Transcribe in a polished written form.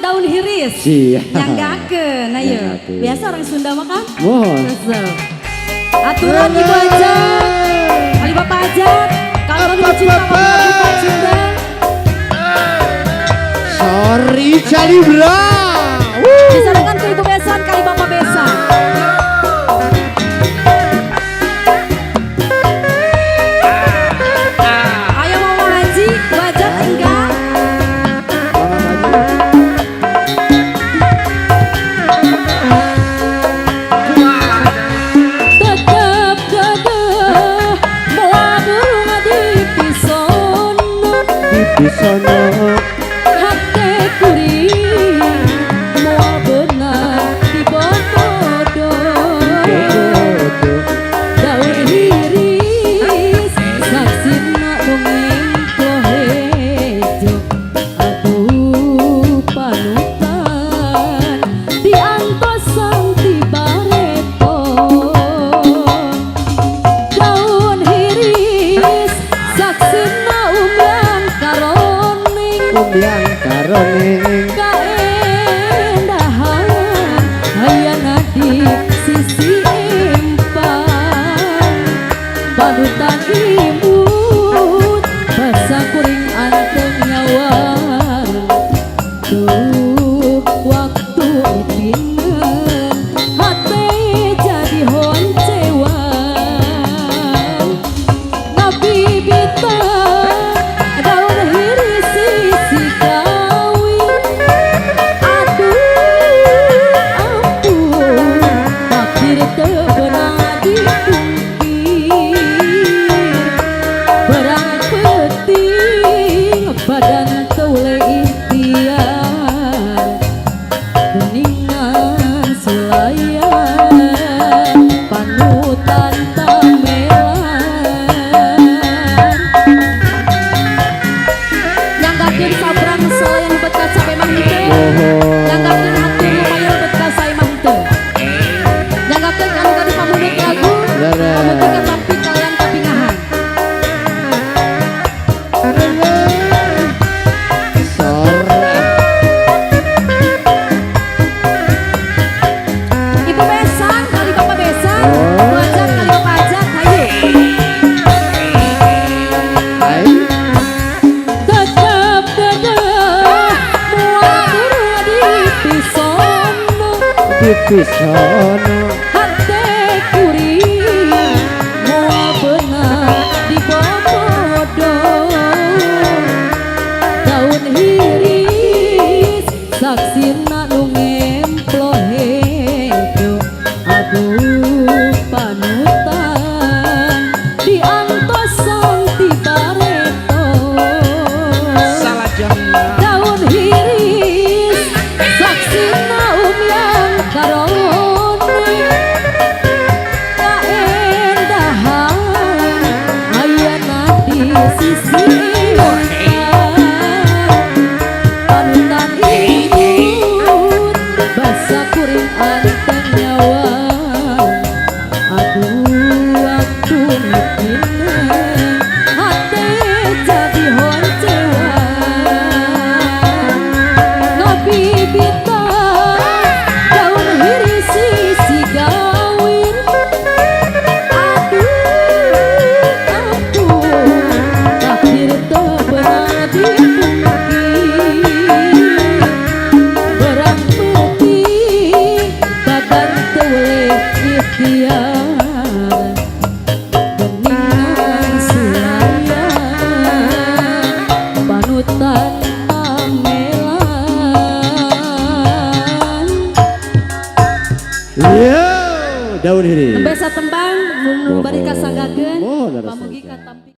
daun hiris. Iya. Nyanggakeun, ayo. Biasa orang Sunda mah kan? Mohon. Aturan ibu aja, kali bapak aja. Kalau mau cinta bapak cinta. Sorry Calibra. Disarankan ke ibu besan, kali bapak besan. Ayo mau haji, wajah enggak? Tetap gadah, bawa burung di pisono. Di pisono. Hati kuring, mau benar di bodoh. Daun hiris, saksina dongeng kohejo. Aduh panutan, diantosan tibareton. Daun hiris, saksina umang karoning. Umbiang karoning. Kaendahan hayana di sisi empang. Panutan imut basa kuring anteng nyawang. Tuh waktu ipinen hati jadi honcewang. Nabi bita daun hiris sisi kawin. Aduh ampun takdir teu beunang dipungkir. Berang penting badan teu le ikhtiar. Beningan selayan panutan tamelan. Nyanggakeun sabrang selayan bet ka cabe mah henteu. Nyanggakeun hati lumayan bet ka sae mah henteu. Nyanggakeun kanu ka di pamundut lagu, pamundut ka tampi kalian kapingahan. Ibu besan, kali bapak besan, wajah kali bapak ajak, ayo. Tetap gadah, mual burung di pisono. Di pisono. Hati kuring, mual benar di bodoh. Daun hiris, saksina nu ngemplohejo. Aduh panutan, diantosan tibareton. Salah jamna. Daun hiris, saksina umyang karoning. Kaendahan hayana di sisi empang. Panutan imut basa kuring anteng nyawang. Aduh waktu mipinen hati jadi honcewang. Nabi bita daun hiris sisi gawin. Aduh ampun takdir teu beunang dipungkir. Berang penting badan teu le ikhtiar. Beningan sulayan panutan amelan. Yo, daun hiris. Besa tembang, bari kasanggakeun, Mohon, pamugi ka tampi.